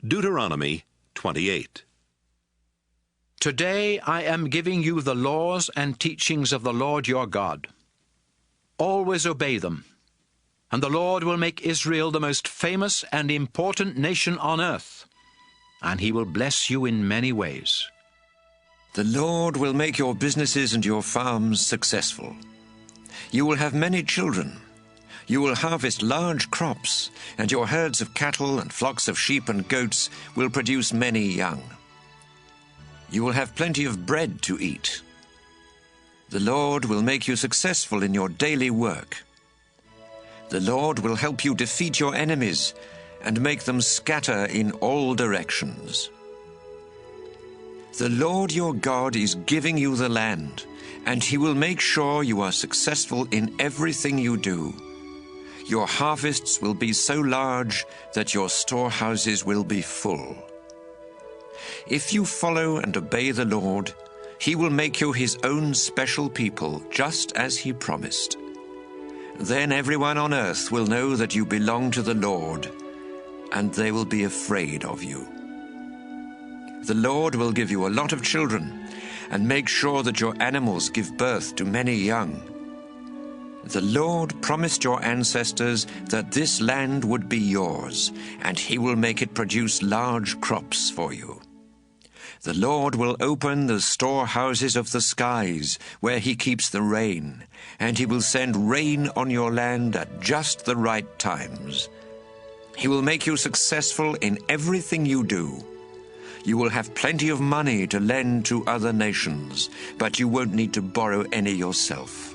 Deuteronomy 28. Today I am giving you the laws and teachings of the Lord your God. Always obey them, and the Lord will make Israel the most famous and important nation on earth, and he will bless you in many ways. The Lord will make your businesses and your farms successful. You will have many children. You will harvest large crops, and your herds of cattle and flocks of sheep and goats will produce many young. You will have plenty of bread to eat. The Lord will make you successful in your daily work. The Lord will help you defeat your enemies and make them scatter in all directions. The Lord your God is giving you the land, and he will make sure you are successful in everything you do. Your harvests will be so large that your storehouses will be full. If you follow and obey the Lord, he will make you his own special people, just as he promised. Then everyone on earth will know that you belong to the Lord, and they will be afraid of you. The Lord will give you a lot of children, and make sure that your animals give birth to many young. The Lord promised your ancestors that this land would be yours, and he will make it produce large crops for you. The Lord will open the storehouses of the skies, where he keeps the rain, and he will send rain on your land at just the right times. He will make you successful in everything you do. You will have plenty of money to lend to other nations, but you won't need to borrow any yourself.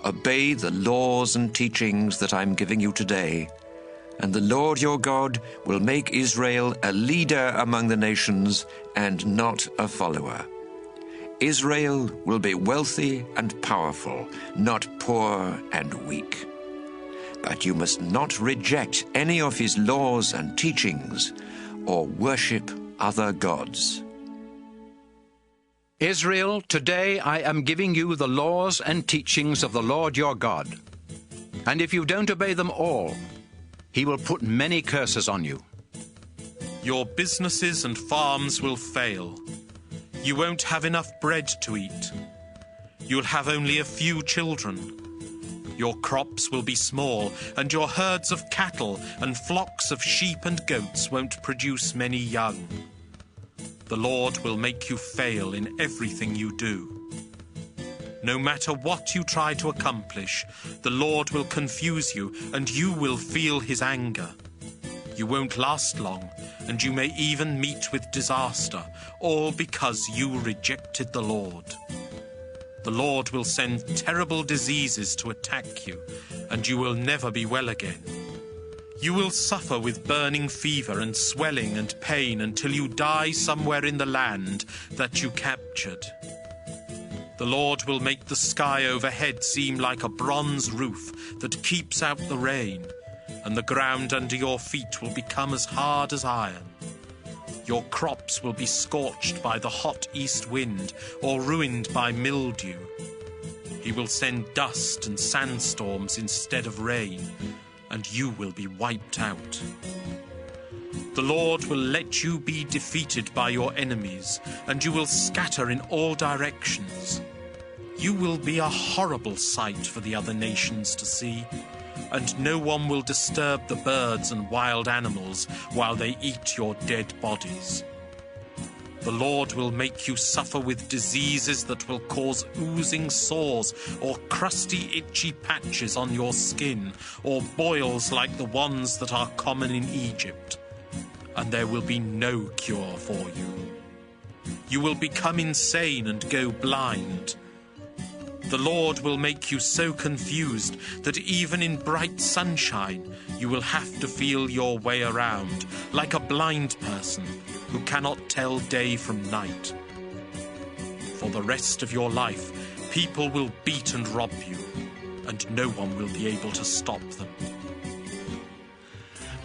Obey the laws and teachings that I'm giving you today, and the Lord your God will make Israel a leader among the nations and not a follower. Israel will be wealthy and powerful, not poor and weak. But you must not reject any of his laws and teachings or worship other gods. Israel, today I am giving you the laws and teachings of the Lord your God. And if you don't obey them all, he will put many curses on you. Your businesses and farms will fail. You won't have enough bread to eat. You'll have only a few children. Your crops will be small, and your herds of cattle and flocks of sheep and goats won't produce many young. The Lord will make you fail in everything you do. No matter what you try to accomplish, the Lord will confuse you, and you will feel his anger. You won't last long, and you may even meet with disaster, all because you rejected the Lord. The Lord will send terrible diseases to attack you, and you will never be well again. You will suffer with burning fever and swelling and pain until you die somewhere in the land that you captured. The Lord will make the sky overhead seem like a bronze roof that keeps out the rain, and the ground under your feet will become as hard as iron. Your crops will be scorched by the hot east wind or ruined by mildew. He will send dust and sandstorms instead of rain, and you will be wiped out. The Lord will let you be defeated by your enemies, and you will scatter in all directions. You will be a horrible sight for the other nations to see, and no one will disturb the birds and wild animals while they eat your dead bodies. The Lord will make you suffer with diseases that will cause oozing sores or crusty, itchy patches on your skin, or boils like the ones that are common in Egypt. And there will be no cure for you. You will become insane and go blind. The Lord will make you so confused that even in bright sunshine you will have to feel your way around, like a blind person who cannot tell day from night. For the rest of your life, people will beat and rob you, and no one will be able to stop them.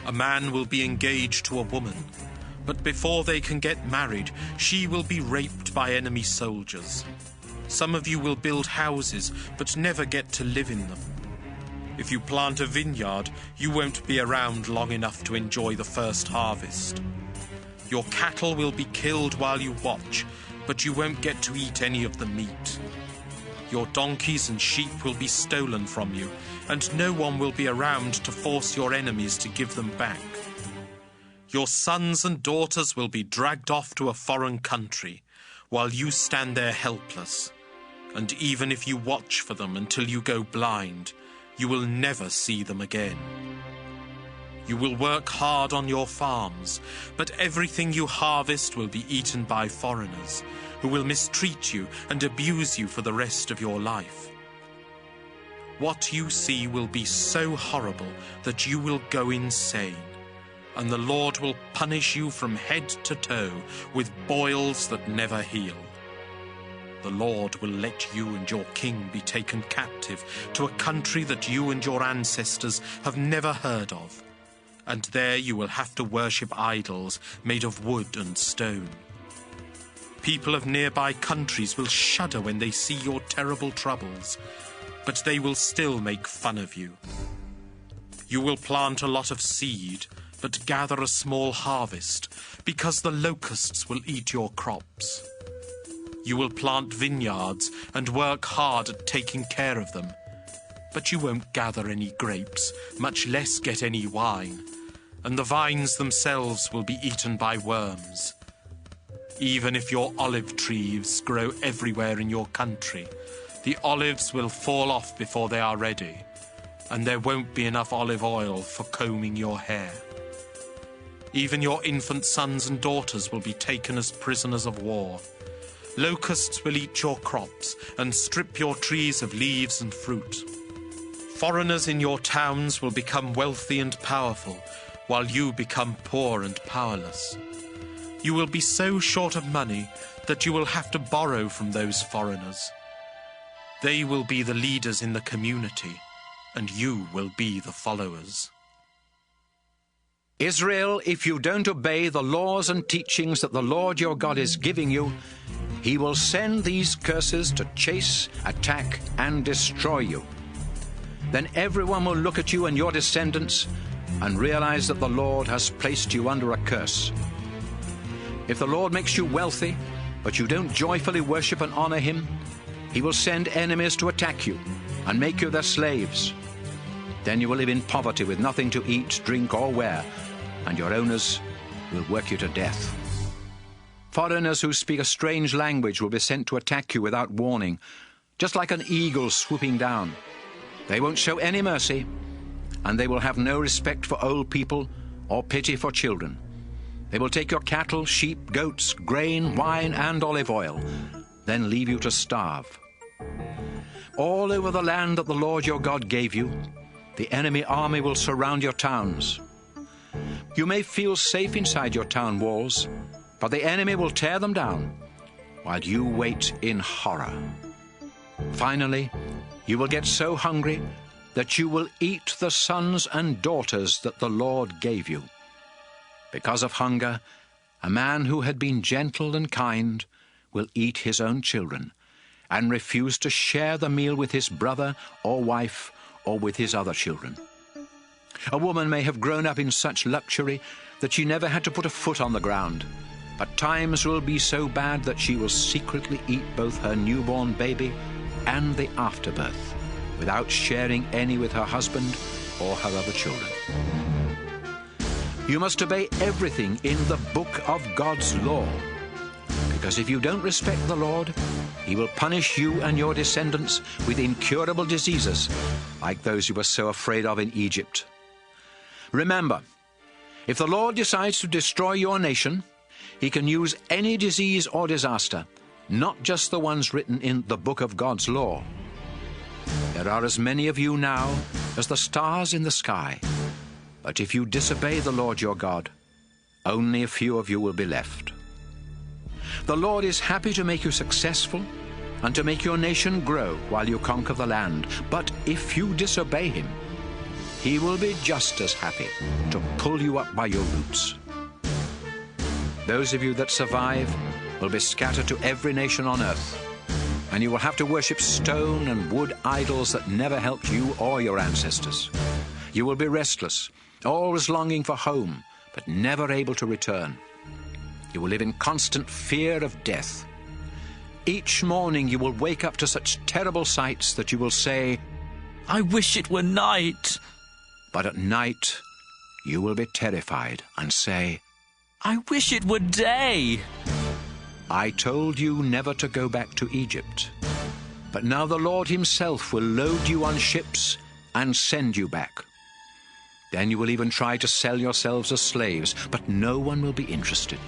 A man will be engaged to a woman, but before they can get married, she will be raped by enemy soldiers. Some of you will build houses, but never get to live in them. If you plant a vineyard, you won't be around long enough to enjoy the first harvest. Your cattle will be killed while you watch, but you won't get to eat any of the meat. Your donkeys and sheep will be stolen from you, and no one will be around to force your enemies to give them back. Your sons and daughters will be dragged off to a foreign country, while you stand there helpless. And even if you watch for them until you go blind, you will never see them again. You will work hard on your farms, but everything you harvest will be eaten by foreigners, who will mistreat you and abuse you for the rest of your life. What you see will be so horrible that you will go insane, and the Lord will punish you from head to toe with boils that never heal. The Lord will let you and your king be taken captive to a country that you and your ancestors have never heard of, and there you will have to worship idols made of wood and stone. People of nearby countries will shudder when they see your terrible troubles, but they will still make fun of you. You will plant a lot of seed, but gather a small harvest, because the locusts will eat your crops. You will plant vineyards and work hard at taking care of them, but you won't gather any grapes, much less get any wine, and the vines themselves will be eaten by worms. Even if your olive trees grow everywhere in your country, the olives will fall off before they are ready, and there won't be enough olive oil for combing your hair. Even your infant sons and daughters will be taken as prisoners of war. Locusts will eat your crops and strip your trees of leaves and fruit. Foreigners in your towns will become wealthy and powerful, while you become poor and powerless. You will be so short of money that you will have to borrow from those foreigners. They will be the leaders in the community, and you will be the followers. Israel, if you don't obey the laws and teachings that the Lord your God is giving you, He will send these curses to chase, attack, and destroy you. Then everyone will look at you and your descendants and realize that the Lord has placed you under a curse. If the Lord makes you wealthy, but you don't joyfully worship and honor Him, He will send enemies to attack you and make you their slaves. Then you will live in poverty with nothing to eat, drink, or wear, and your owners will work you to death. Foreigners who speak a strange language will be sent to attack you without warning, just like an eagle swooping down. They won't show any mercy, and they will have no respect for old people or pity for children. They will take your cattle, sheep, goats, grain, wine, and olive oil, then leave you to starve. All over the land that the Lord your God gave you, the enemy army will surround your towns. You may feel safe inside your town walls, but the enemy will tear them down while you wait in horror. Finally, you will get so hungry that you will eat the sons and daughters that the Lord gave you. Because of hunger, a man who had been gentle and kind will eat his own children and refuse to share the meal with his brother or wife or with his other children. A woman may have grown up in such luxury that she never had to put a foot on the ground, but times will be so bad that she will secretly eat both her newborn baby and the afterbirth without sharing any with her husband or her other children. You must obey everything in the book of God's law, because if you don't respect the Lord, He will punish you and your descendants with incurable diseases like those you were so afraid of in Egypt. Remember, if the Lord decides to destroy your nation, He can use any disease or disaster, not just the ones written in the book of God's law. There are as many of you now as the stars in the sky, but if you disobey the Lord your God, only a few of you will be left. The Lord is happy to make you successful and to make your nation grow while you conquer the land, but if you disobey Him, He will be just as happy to pull you up by your roots. Those of you that survive will be scattered to every nation on earth, And you will have to worship stone and wood idols that never helped you or your ancestors. You will be restless, always longing for home, but never able to return. You will live in constant fear of death. Each morning you will wake up to such terrible sights that you will say, I wish it were night. but at night you will be terrified and say, I wish it were day. I told you never to go back to Egypt. But now the Lord himself will load you on ships and send you back. Then you will even try to sell yourselves as slaves, but no one will be interested.